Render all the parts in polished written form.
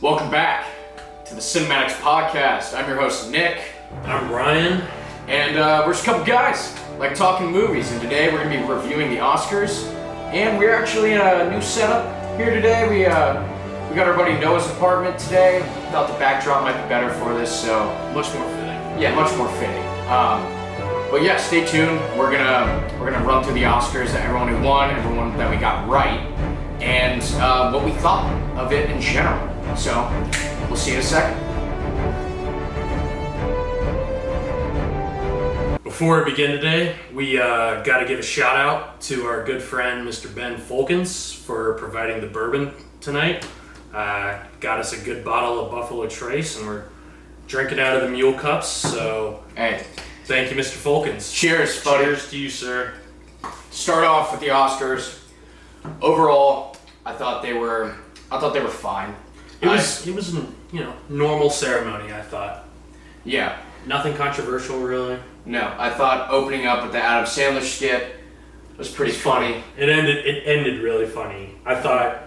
Welcome back to the Cinemadix podcast. I'm your host, Nick. I'm Ryan. And we're just a couple guys, like talking movies. And today we're going to be reviewing the Oscars. And we're actually in a new setup here today. We got our buddy Noah's apartment today. Thought the backdrop might be better for this, so... Much more fitting. Yeah, much more fitting. But yeah, stay tuned. We're gonna run through the Oscars, everyone who won, everyone that we got right, and what we thought of it in general. So, we'll see you in a second. Before we begin today, we got to give a shout out to our good friend Mr. Ben Folkens for providing the bourbon tonight. Got us a good bottle of Buffalo Trace, and we're drinking out of the mule cups. So, Hey, thank you, Mr. Folkens. cheers, buddy. Cheers to you, sir. Start off with the Oscars. Overall, I thought they were fine. It was a normal ceremony. I thought Yeah. nothing controversial really. No, I thought opening up with the Adam Sandler skit was pretty funny. It ended really funny. I thought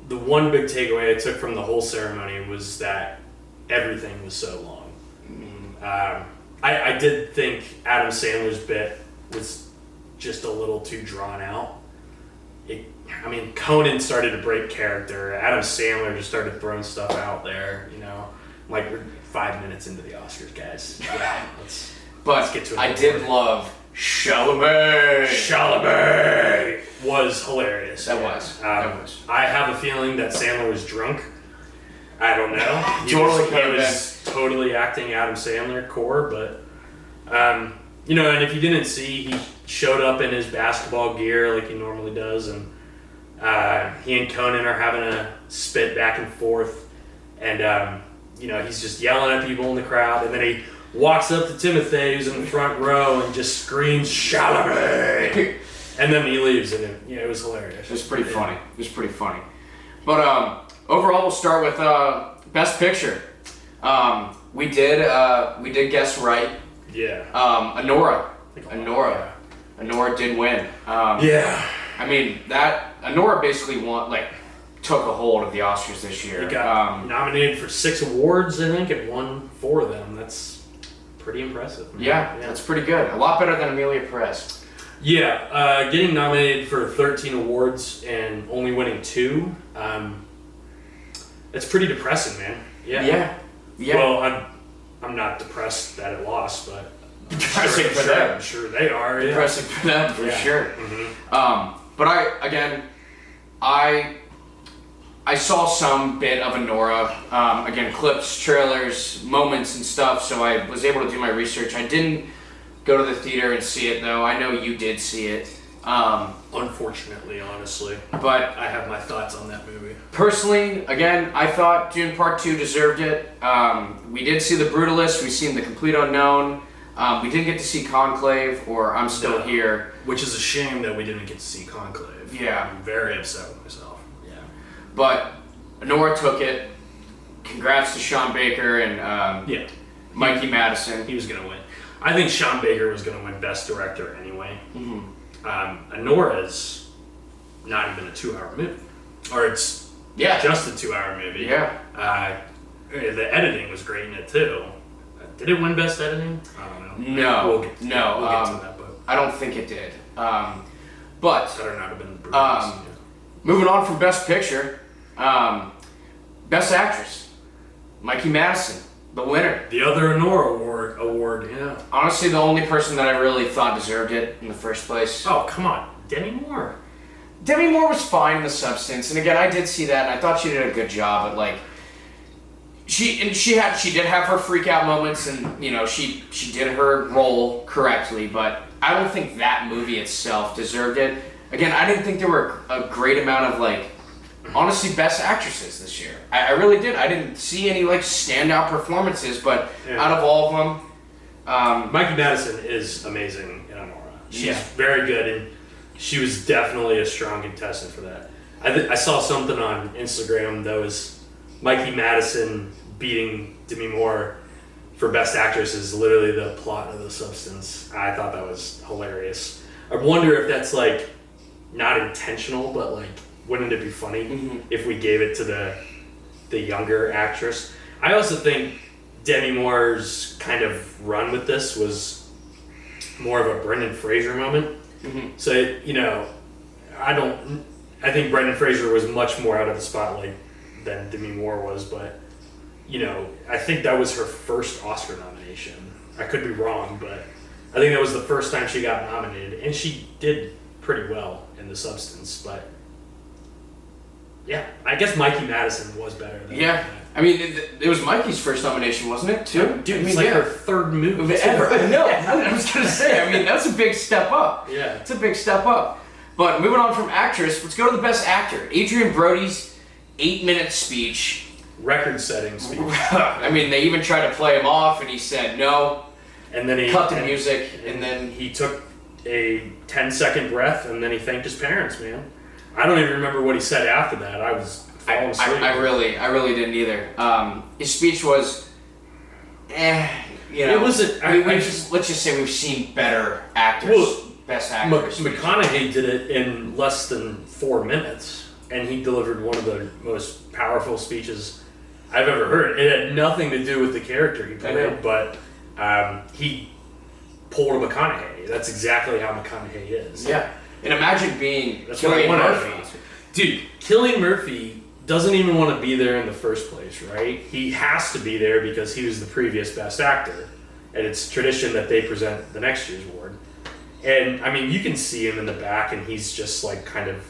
the one big takeaway I took from the whole ceremony was that everything was so long. I did think Adam Sandler's bit was just a little too drawn out. Conan started to break character. Adam Sandler just started throwing stuff out there, like we're 5 minutes into the Oscars, guys. Yeah, let's get to it. I did love Chalamet. Chalamet was hilarious. That was. I have a feeling that Sandler was drunk. I don't know. He was totally acting Adam Sandler core, but and if you didn't see, he showed up in his basketball gear like he normally does, and he and Conan are having a spit back and forth, and he's just yelling at people in the crowd, and then he walks up to Timothy, who's in the front row, and just screams Chalamet, and then he leaves, and it was hilarious. It was pretty funny. But overall, we'll start with Best Picture. We did guess right. Yeah. Anora did win. Yeah. That Anora basically took a hold of the Oscars this year. He got nominated for 6 awards, I think, and won 4 of them. That's pretty impressive. Yeah, that's pretty good. A lot better than Emilia Perez. Yeah, getting nominated for 13 awards and only winning 2, it's pretty depressing, man. Yeah. Well, I'm not depressed that it lost, but depressing for them. I'm sure they are. Yeah. Depressing for them, for sure. Mm-hmm. But I saw some bit of Anora, again, clips, trailers, moments and stuff, so I was able to do my research. I didn't go to the theater and see it, though. I know you did see it. Unfortunately, honestly. But I have my thoughts on that movie. Personally, again, I thought Dune Part 2 deserved it. We did see The Brutalist, we've seen The Complete Unknown. We didn't get to see Conclave or I'm Still Here. Which is a shame that we didn't get to see Conclave. Yeah. I'm very upset with myself. Yeah. But Anora took it. Congrats to Sean Baker and Mikey Madison. He was going to win. I think Sean Baker was going to win Best Director anyway. Mm-hmm. Anora's not even a 2-hour movie. Or it's just a 2-hour movie. Yeah. The editing was great in it too. Did it win Best Editing? I don't know. No. We'll get to that, but I don't think it did. But better not have been Brutalist. Moving on from Best Picture, Best Actress, Mikey Madison, the winner. The other Anora award, yeah. Honestly, the only person that I really thought deserved it in the first place. Oh, come on. Demi Moore. Demi Moore was fine in the substance, and again, I did see that, and I thought she did a good job, but she did have her freak out moments, and she did her role correctly, but I don't think that movie itself deserved it. Again, I didn't think there were a great amount of honestly, best actresses this year. I really did. I didn't see any standout performances, but out of all of them, Mikey Madison is amazing in Anora. She's very good, and she was definitely a strong contestant for that. I saw something on Instagram that was Mikey Madison beating Demi Moore for Best Actress is literally the plot of The Substance. I thought that was hilarious. I wonder if that's not intentional, but wouldn't it be funny if we gave it to the the younger actress. I also think Demi Moore's kind of run with this was more of a Brendan Fraser moment. Mm-hmm. So, I think Brendan Fraser was much more out of the spotlight than Demi Moore was, but, I think that was her first Oscar nomination. I could be wrong, but I think that was the first time she got nominated, and she did pretty well in The Substance, but yeah, I guess Mikey Madison was better than Yeah. I mean, it was Mikey's first nomination, wasn't it, too? Dude, it's her third movie ever. No, I was going to say, I mean, that's a big step up. Yeah. It's a big step up. But moving on from actress, let's go to the best actor. Adrian Brody's 8-minute speech. Record-setting speech. I mean, they even tried to play him off, and he said no. And then he cut the music, and then he took a 10-second breath, and then he thanked his parents, man. I don't even remember what he said after that. I was falling asleep. I really didn't either. His speech was, It wasn't. Let's just say we've seen better actors. Well, best actors. McConaughey did it in less than 4 minutes, and he delivered one of the most powerful speeches I've ever heard. It had nothing to do with the character he played, but he pulled a McConaughey. That's exactly how McConaughey is. Yeah. And imagine being Cillian Murphy. Dude, Cillian Murphy doesn't even want to be there in the first place, right? He has to be there because he was the previous best actor. And it's tradition that they present the next year's award. And, I mean, you can see him in the back, and he's just, like, kind of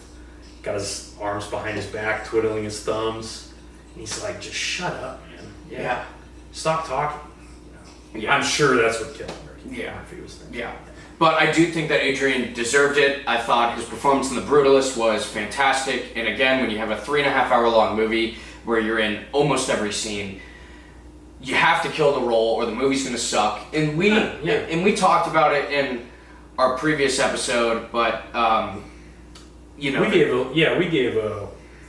got his arms behind his back, twiddling his thumbs. And he's like, just shut up, man. Yeah. Stop talking. Yeah. I'm sure that's what killed Murphy. Yeah. Murphy was there. Yeah. But I do think that Adrian deserved it. I thought his performance in The Brutalist was fantastic. And again, when you have a 3.5-hour long movie where you're in almost every scene, you have to kill the role or the movie's going to suck. And we talked about it in our previous episode, but we gave a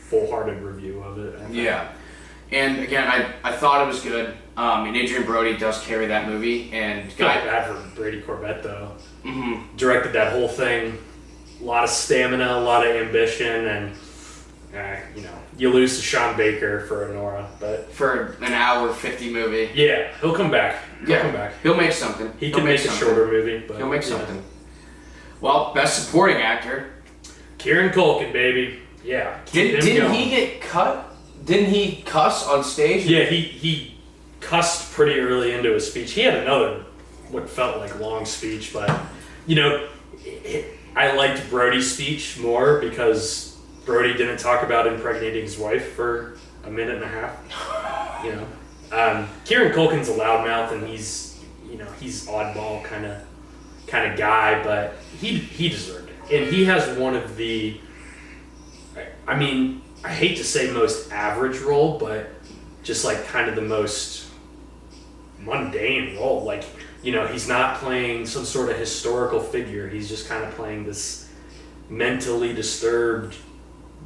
full-hearted review of it. Yeah. And again, I thought it was good. And Adrian Brody does carry that movie. And I feel bad for Brady Corbett, though. Mm-hmm. Directed that whole thing. A lot of stamina, a lot of ambition, and you lose to Sean Baker for Anora, but for an hour 50 movie. Yeah, he'll come back. He'll make something. He can make a shorter movie, but he'll make something. Well, best supporting actor, Kieran Culkin, baby. Yeah. Didn't he get cut? Didn't he cuss on stage? Yeah, he cussed pretty early into his speech. He had another, what felt like long speech, but, I liked Brody's speech more because Brody didn't talk about impregnating his wife for a minute and a half. Kieran Culkin's a loudmouth, and he's oddball kind of guy, but he deserved it. And he has one of the, I mean, I hate to say most average role, but just like kind of the most mundane role. Like, he's not playing some sort of historical figure. He's just kind of playing this mentally disturbed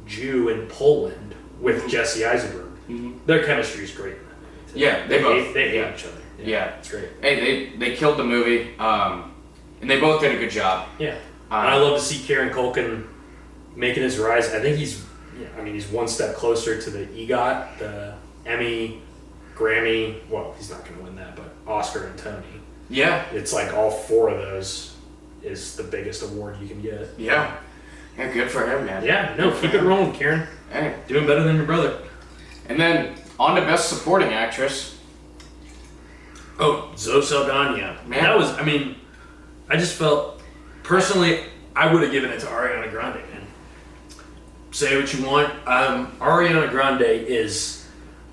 Jew in Poland with Jesse Eisenberg. Mm-hmm. Their chemistry is great. Yeah, they hate each other. Yeah, it's great. Hey, they killed the movie, and they both did a good job. Yeah, I love to see Kieran Culkin making his rise. I think he's one step closer to the EGOT, the Emmy, Grammy. Well, he's not going to win that, but Oscar and Tony. Yeah, it's like all 4 of those is the biggest award you can get. Yeah, good for him, man. Yeah, no, keep it rolling, Kieran. Hey, doing better than your brother. And then on to best supporting actress. Oh, Zoe Saldana. Man, that was. I just felt personally, I would have given it to Ariana Grande. Man, say what you want. Ariana Grande is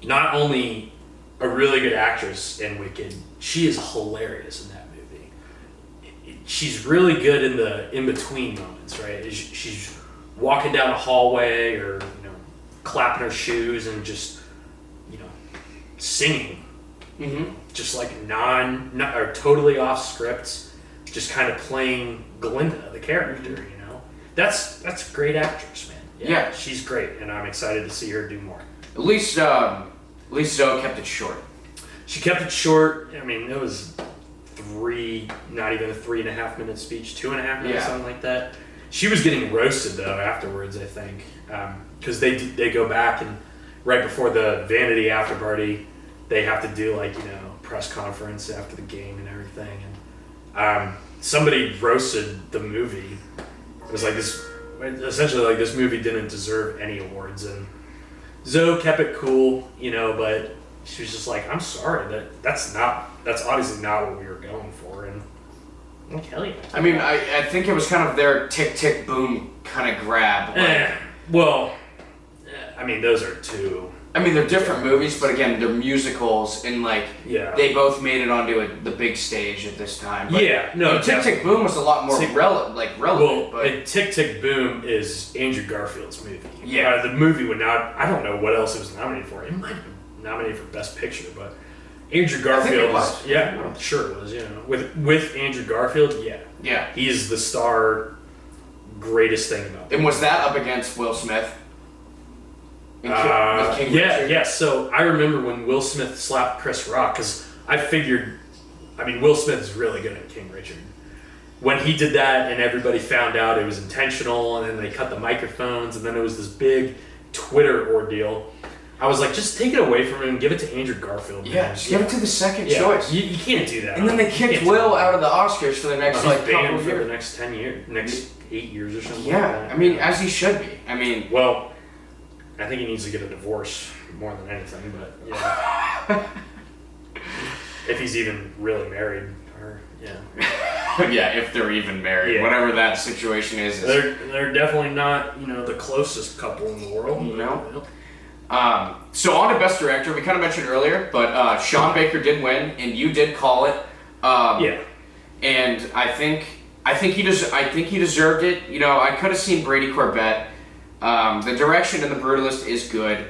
not only a really good actress in Wicked, she is hilarious in that movie. She's really good in the in-between moments, right? She's walking down a hallway or, clapping her shoes and just, singing. Mm-hmm. Just like or totally off script, just kind of playing Glinda, the character, That's a great actress, man. Yeah, she's great, and I'm excited to see her do more. At least Zoe kept it short. She kept it short. It was not even a 3.5 minute speech, 2.5 minutes, something like that. She was getting roasted though afterwards, I think, because they go back and right before the Vanity after party, they have to do like, you know, press conference after the game and everything. And somebody roasted the movie. It was like this, essentially like this movie didn't deserve any awards. And Zoe kept it cool, you know, but she was just like, I'm sorry, that's obviously not what we were going for. And I'm like, hell yeah. I mean, I think it was kind of their tick tick boom kind of grab. Like, I mean, those are two. I mean, they're different movies, but again, they're musicals, and like they both made it onto the big stage at this time. But, Tick Tick Boom was a lot more relevant. Well, but Tick Tick Boom is Andrew Garfield's movie. Yeah, the movie would not. I don't know what else it was nominated for. It might have been nominated for Best Picture, but Andrew Garfield. I'm sure it was. You know, with Andrew Garfield, yeah, he's the star. Greatest thing about it. And was that up against Will Smith? So I remember when Will Smith slapped Chris Rock, because I figured, I mean, Will Smith is really good at King Richard. When he did that and everybody found out it was intentional, and then they cut the microphones, and then it was this big Twitter ordeal, I was like, just take it away from him and give it to Andrew Garfield. Yeah, just give it to the second choice. You can't do that. And then they kicked Will out of the Oscars for the next couple of years. For the next 10 years, next 8 years or something. Yeah, like that. I mean, as he should be. I mean, well, I think he needs to get a divorce more than anything, but yeah. If he's even really married, or if they're even married, whatever that situation is. They're definitely not, you know, the closest couple in the world. No. So on to Best Director, we kind of mentioned earlier, but Sean Baker did win, and you did call it. And I think he deserved it. You know, I could have seen Brady Corbett. The direction in The Brutalist is good.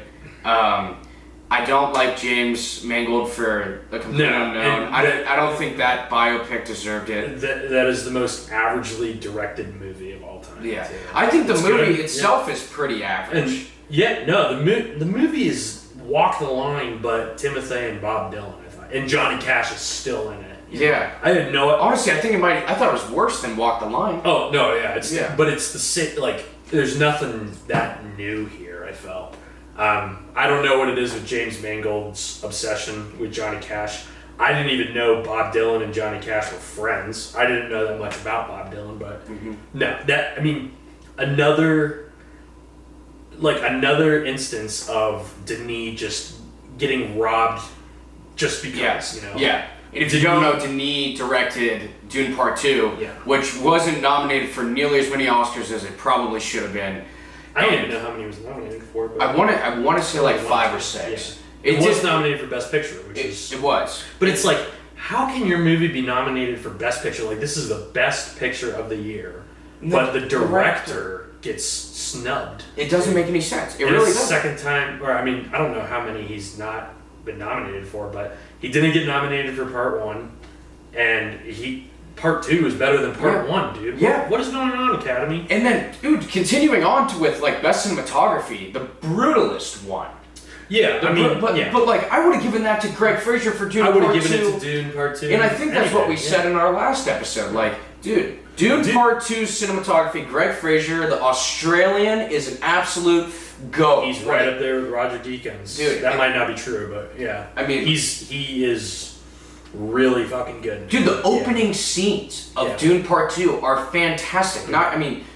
I don't like James Mangold for The Complete Unknown. I don't think that biopic deserved it. That is the most averagely directed movie of all time. Yeah, I think the movie itself is pretty average. The movie is walk the line, but Timothy and Bob Dylan, I thought, and Johnny Cash is still in it. Yeah, I didn't know it. Honestly, I thought it was worse than Walk the Line. Oh no, but it's the same. Like, there's nothing that new here, I felt. I don't know what it is with James Mangold's obsession with Johnny Cash. I didn't even know Bob Dylan and Johnny Cash were friends. I didn't know that much about Bob Dylan, but another instance of Denis just getting robbed just because, you know. Yeah. And if you don't know, Denis directed Dune Part 2, which wasn't nominated for nearly as many Oscars as it probably should have been. I don't even know how many it was nominated for. But I want to say like 5 or 6. Yeah. It was nominated for Best Picture, it was. But it's like, how can your movie be nominated for Best Picture? Like, this is the best picture of the year, but the director gets snubbed. It doesn't make any sense. It and really it's doesn't. The second time, or I mean, I don't know how many he's not been nominated for, but he didn't get nominated for Part 1, and Part 2 is better than Part 1, dude. What is going on, Academy? And then, dude, continuing on with like Best Cinematography, The Brutalist won. Yeah, but like, I would have given that to Greg Fraser for Dune Part 2. I would have given it to Dune Part 2. And I think that's what we said in our last episode. Like, dude, Dune Part 2 cinematography, Greg Fraser, the Australian, is an absolute GOAT. He's right up there with Roger Deakins. Dude, that might not be true, but yeah. I mean, he is really fucking good. Dude, the opening scenes of Dune Part 2 are fantastic.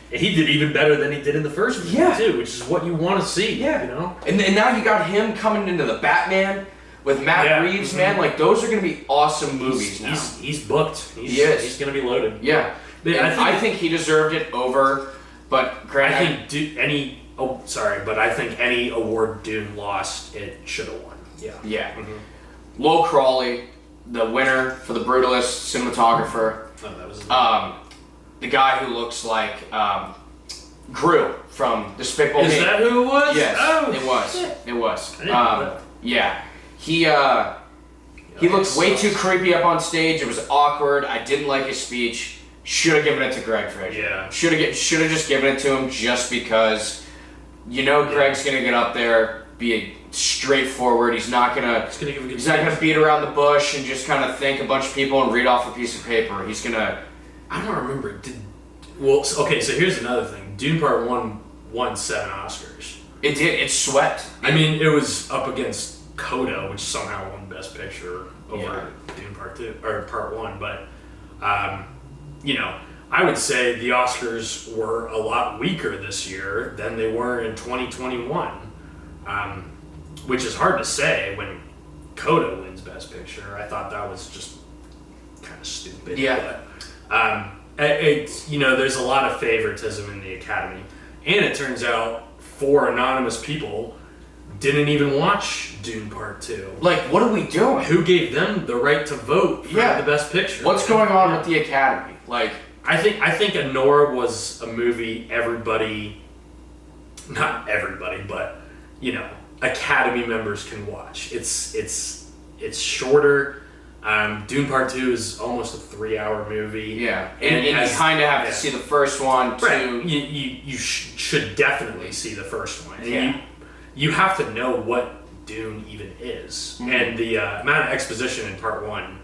He did even better than he did in the first movie too, which is what you want to see. Yeah, you know. And now you got him coming into the Batman with Matt Reeves, man. Like, those are going to be awesome movies. He's booked. He's going to be loaded. Yeah, I think he deserved it over. But Greg, I think any award Dune lost, it should have won. Yeah. Yeah. Mm-hmm. Lowell Crawley, the winner for The Brutalist cinematographer. Oh, that was. The guy who looks like Gru from Despicable Me. Is that who it was? Yes, oh, it was. Shit. It was. I didn't know that. Yeah, he looked way too creepy up on stage. It was awkward. I didn't like his speech. Should have given it to Greg Fraser. Yeah. Should have just given it to him just because, Greg's gonna get up there, be straightforward. He's not gonna beat around the bush and just kind of thank a bunch of people and read off a piece of paper. He's gonna. I don't remember. So here's another thing. Dune Part 1 won 7 Oscars. It did. It swept. I mean, it was up against Coda, which somehow won Best Picture over Dune Part 2 or Part 1. But you know, I would say the Oscars were a lot weaker this year than they were in 2021, which is hard to say when Coda wins Best Picture. I thought that was just kind of stupid. Yeah. But, you know, there's a lot of favoritism in the Academy, and it turns out 4 anonymous people didn't even watch Dune Part 2. Like, what are we doing? Who gave them the right to vote for the Best Picture? What's going on with the Academy? Like, I think Anora was a movie everybody, not everybody, but you know, Academy members can watch. It's shorter. Dune Part 2 is almost a 3-hour movie. Yeah, and you kind of have to see the first one too. Right. You should definitely see the first one. And yeah. You have to know what Dune even is, and the amount of exposition in Part 1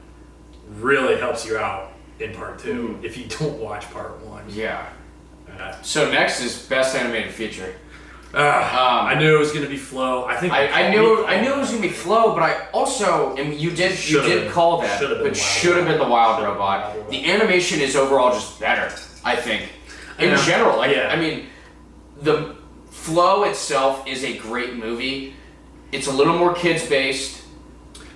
really helps you out in Part 2 if you don't watch Part 1. Yeah. So next is Best Animated Feature. I knew it was going to be Flow. I knew it was going to be Flow, but I also, and you did call that, but should have been the Wild Robot. The animation is overall just better, I think. In general, I mean, the Flow itself is a great movie. It's a little more kids based.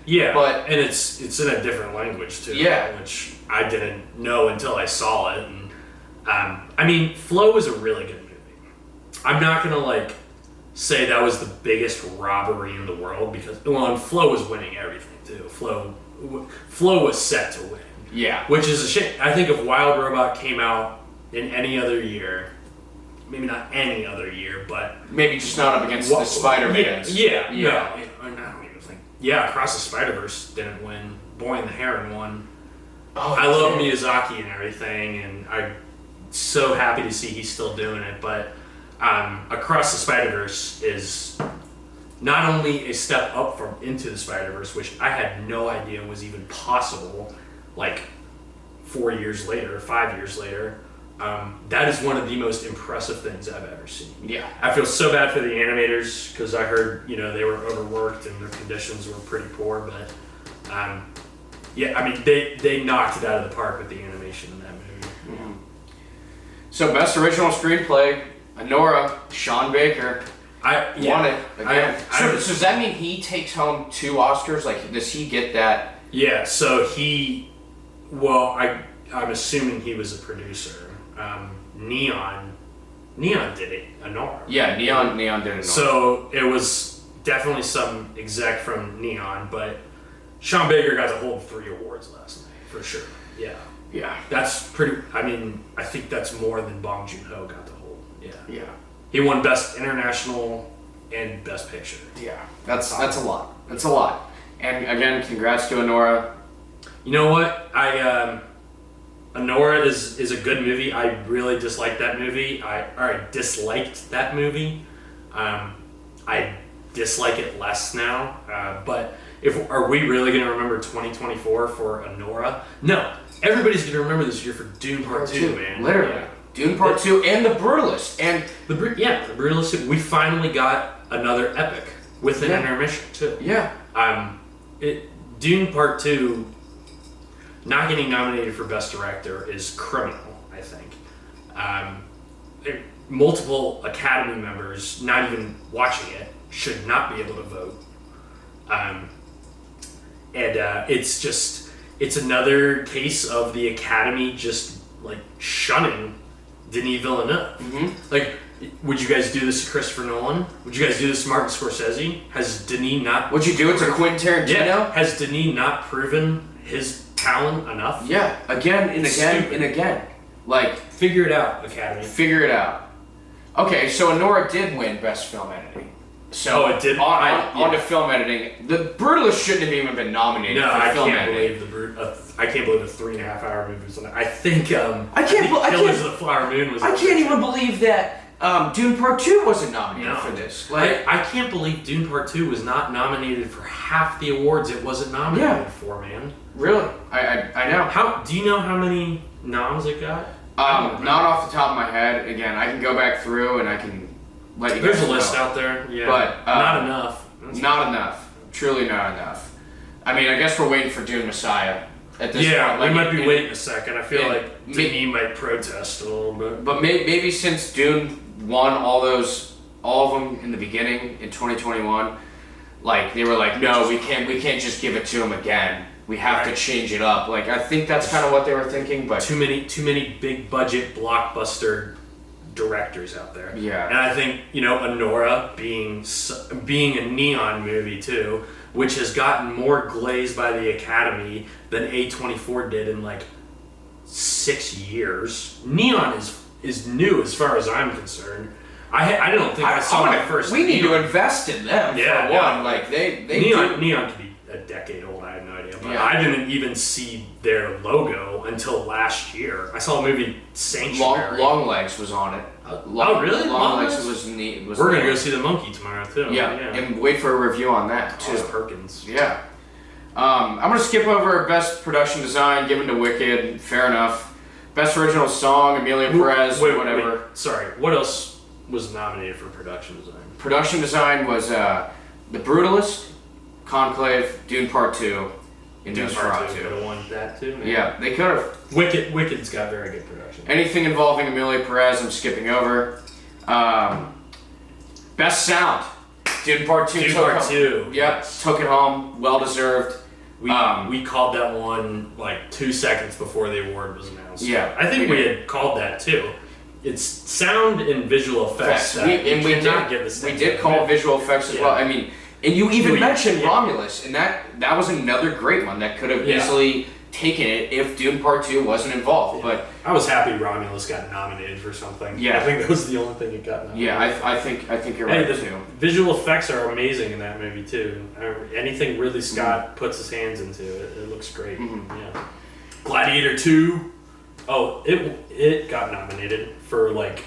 Yeah, but and it's in a different language too. Yeah, which I didn't know until I saw it. And I mean, Flow is a really good movie. I'm not gonna say that was the biggest robbery in the world because and Flow was winning everything too. Flow was set to win. Yeah, which is a shame. I think if Wild Robot came out in any other year, maybe not any other year, but maybe just not up against the Spider-Mans. Yeah. No, I don't even think. Yeah, Across the Spider-Verse didn't win. Boy and the Heron won. Oh, I love Miyazaki and everything, and I'm so happy to see he's still doing it. But Across the Spider-Verse is not only a step up from Into the Spider-Verse, which I had no idea was even possible, 4 years later, 5 years later. That is one of the most impressive things I've ever seen. Yeah. I feel so bad for the animators because I heard, they were overworked and their conditions were pretty poor, but yeah, I mean, they knocked it out of the park with the animation in that movie. Mm-hmm. So, Best Original Screenplay, Anora, Sean Baker. Won it again. So does that mean he takes home 2 Oscars? Does he get that? Yeah, so I'm assuming he was a producer. Neon did it, Anora. Yeah, Neon did it. So it was definitely some exec from Neon, but Sean Baker got to hold 3 awards last night, for sure. Yeah. Yeah. That's pretty, I think that's more than Bong Joon-ho got to hold. Yeah. Yeah. He won Best International and Best Picture. Yeah. That's a lot. That's a lot. And again, congrats to Anora. You know what? Anora is a good movie. I really disliked that movie. I disliked that movie. I dislike it less now. But are we really going to remember 2024 for Anora? No. Everybody's going to remember this year for Dune Part 2, man. Literally. Yeah. Dune Part 2 and The Brutalist. And The Brutalist. We finally got another epic with an intermission, too. Yeah. Dune Part 2 not getting nominated for Best Director is criminal, I think. Multiple Academy members, not even watching it, should not be able to vote. It's another case of the Academy just shunning Denis Villeneuve. Mm-hmm. Would you guys do this to Christopher Nolan? Would you guys do this to Martin Scorsese? Has Denis not... Would you do it to Quentin Tarantino? Yeah. Has Denis not proven his talent enough? Yeah, again and again and again. Figure it out, Academy. Figure it out. Okay, so Anora did win Best Film Editing. So it did. On to film editing. The Brutalist shouldn't have even been nominated for film editing. I can't believe the 3.5-hour movie was on it. I think Killers of the Flower Moon was. I can't even believe that Dune Part 2 wasn't nominated for this. I can't believe Dune Part 2 was not nominated for half the awards it wasn't nominated for, man. Really? I know. Do you know how many noms it got? Not off the top of my head. Again, I can go back through and I can let you There's guys a list know. out there, yeah. But, not enough. Not enough. Truly not enough. I mean, I guess we're waiting for Dune Messiah at this point. We might be waiting a second. I feel like Denis might protest a little bit. But maybe since Dune won all of them in the beginning in 2021, like they were like, no, we can't just give it to him again. We have to change it up. Like I think that's kind of what they were thinking. But too many big budget blockbuster directors out there. Yeah. And I think Anora being a neon movie too, which has gotten more glazed by the Academy than A24 did in like 6 years. Neon is new as far as I'm concerned. I don't think I saw my first. We need to invest in them for one. Yeah. Like they Neon could be a decade old. I have no idea. But I didn't even see their logo until last year. I saw a movie Sanctuary. Longlegs was on it. Oh really? Longlegs was neat. We're gonna go see The Monkey tomorrow too. Yeah, and wait for a review on that too. Perkins. Yeah. I'm gonna skip over best production design given to Wicked. Fair enough. Best original song, Emilia Perez. Whatever. Wait, sorry. What else was nominated for production design? Production design was The Brutalist, Conclave, Dune Part 2, and Dune Part 2 Nosferatu. could have won that too. Yeah, they could have. Wicked's got very good production. Anything involving Emilia Perez, I'm skipping over. Best sound, Dune Part 2. Dune Part 2. Yep, Yes. took it home. Well deserved. We called that one like 2 seconds before the award was announced. Yeah, I think we had called that too. It's sound and visual effects. We did call visual effects as well. I mean, and you even mentioned Romulus, and that was another great one that could have easily taken it if Dune Part 2 wasn't involved. But I was happy Romulus got nominated for something. Yeah, I think that was the only thing it got nominated. Yeah, I think you're right too. Visual effects are amazing in that movie too. Anything Ridley Scott puts his hands into, it looks great. Mm-hmm. Yeah. Gladiator 2. Oh, it got nominated for like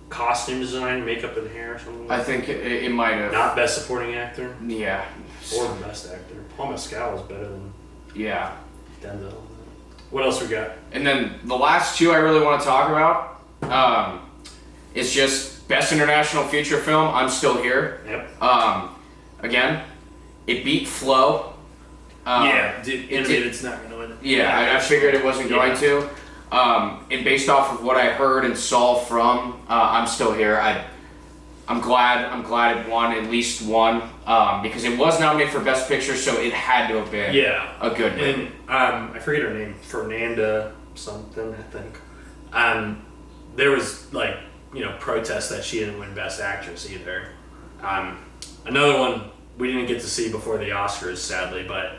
costume design, makeup, and hair or something. I think it might have. Not best supporting actor. Yeah. Or the best actor. Paul Mescal is better than Denzel. What else we got? And then the last two I really want to talk about is just best international feature film. I'm Still Here. Yep. Again, it beat Flow. It's not going to win it. Yeah, I figured it wasn't going to. And based off of what I heard and saw from I'm Still Here, I'm glad it won at least one because it was nominated for Best Picture, so it had to have been a good win. And I forget her name, Fernanda something, I think. There was protests that she didn't win Best Actress either. Another one we didn't get to see before the Oscars, sadly, but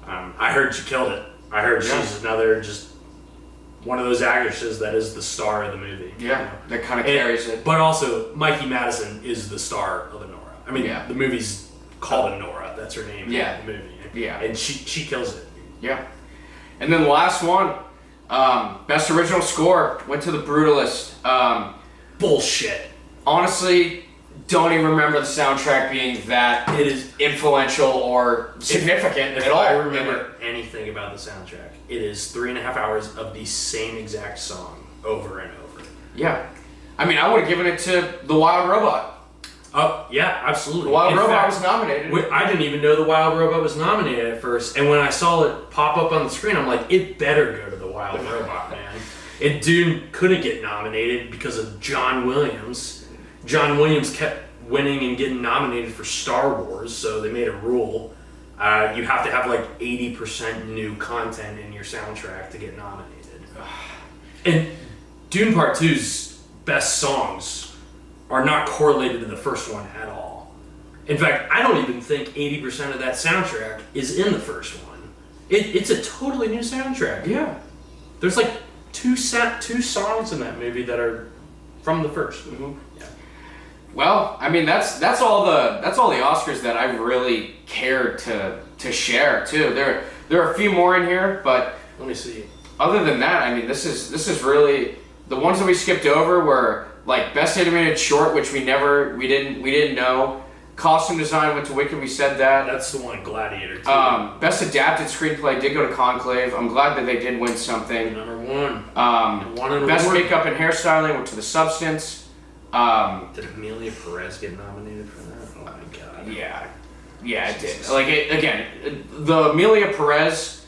I heard she killed it. I heard she's another just one of those actresses that is the star of the movie. Yeah, that kind of carries it. But also, Mikey Madison is the star of Anora. I mean, the movie's called Anora. That's her name in the movie. Yeah. And she kills it. Yeah. And then the last one, Best Original Score, went to The Brutalist. Bullshit. Honestly, don't even remember the soundtrack being that it is influential or significant at all. If I remember anything about the soundtrack, it is 3.5 hours of the same exact song over and over. Yeah. I mean, I would have given it to The Wild Robot. Oh, yeah, absolutely. The Wild Robot was nominated. I didn't even know The Wild Robot was nominated at first, and when I saw it pop up on the screen, I'm like, it better go to The Wild Robot, man. And Dune couldn't get nominated because of John Williams. John Williams kept winning and getting nominated for Star Wars, so they made a rule. You have to have like 80% new content in your soundtrack to get nominated. And Dune Part 2's best songs are not correlated to the first one at all. In fact, I don't even think 80% of that soundtrack is in the first one. It's a totally new soundtrack. Yeah. There's like two songs in that movie that are from the first. Mm-hmm. Yeah. Well, I mean that's all the Oscars that I really cared to share too. There are a few more in here, but let me see. Other than that, I mean this is really the ones that we skipped over were like Best Animated Short, which we didn't know. Costume design went to Wicked. We said that. That's the one. Gladiator. Too. Best adapted screenplay did go to Conclave. I'm glad that they did win something. Number one. Best makeup and hairstyling went to The Substance. Did Amelia Perez get nominated for that? Oh my god. Yeah, it did. Like, again, the Amelia Perez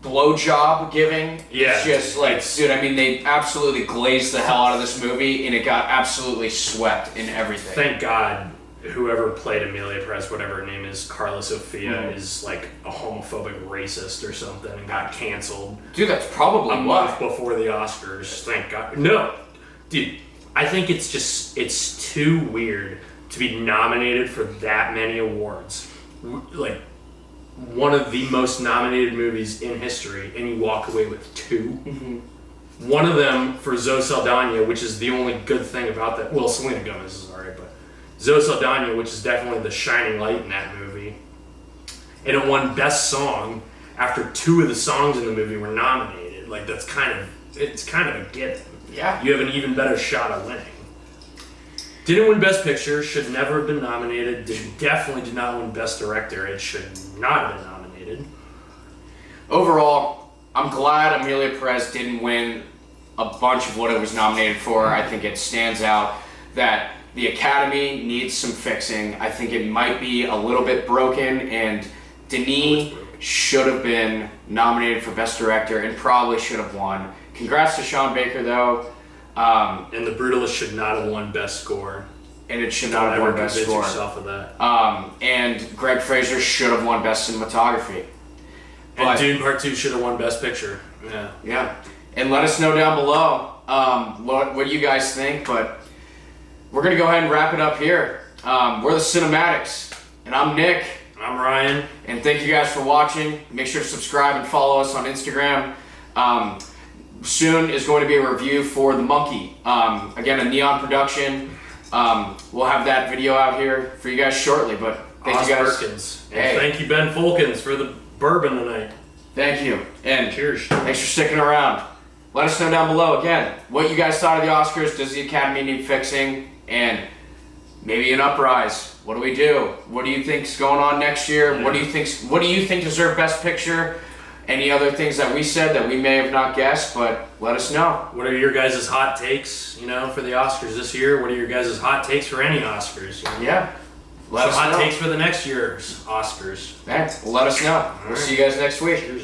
blowjob giving, Yeah, just like, dude, I mean, they absolutely glazed the hell out of this movie, and it got absolutely swept in everything. Thank God whoever played Amelia Perez, whatever her name is, Carla Sofia, is like a homophobic racist or something and got canceled. Dude, that's probably a month before the Oscars. Thank God. No, dude, I think it's too weird to be nominated for that many awards. Like, one of the most nominated movies in history, and you walk away with 2. Mm-hmm. One of them for Zoe Saldana, which is the only good thing about that. Well, Selena Gomez is alright, but Zoe Saldana, which is definitely the shining light in that movie. And it won Best Song after 2 of the songs in the movie were nominated. Like, it's kind of a given. Yeah. You have an even better shot at winning. Didn't win Best Picture, should never have been nominated. Definitely did not win Best Director. It should not have been nominated. Overall, I'm glad Amelia Perez didn't win a bunch of what it was nominated for. I think it stands out that the Academy needs some fixing. I think it might be a little bit broken, and Denis should have been nominated for Best Director and probably should have won. Congrats to Sean Baker, though. And The Brutalist should not have won Best Score. And it should not have won Best Score. Yourself of that. And Greg Fraser should have won Best Cinematography. And Dune Part 2 should have won Best Picture. Yeah. Yeah. And let us know down below what you guys think. But we're going to go ahead and wrap it up here. We're the Cinemadix. And I'm Nick. I'm Ryan. And thank you guys for watching. Make sure to subscribe and follow us on Instagram. Soon is going to be a review for The Monkey. Again, a Neon production. We'll have that video out here for you guys shortly. But thank you guys. Perkins. And thank you, Ben Fulkins, for the bourbon tonight. Thank you. And cheers. Thanks for sticking around. Let us know down below, again, what you guys thought of the Oscars. Does the Academy need fixing? And maybe an uprise. What do we do? What do you think's going on next year? Yeah. What do you think deserve Best Picture? Any other things that we said that we may have not guessed, but let us know. What are your guys' hot takes, for the Oscars this year? What are your guys' hot takes for any Oscars? Yeah. Let us know. Hot takes for the next year's Oscars. Thanks. Let us know. We'll see you guys next week. Cheers.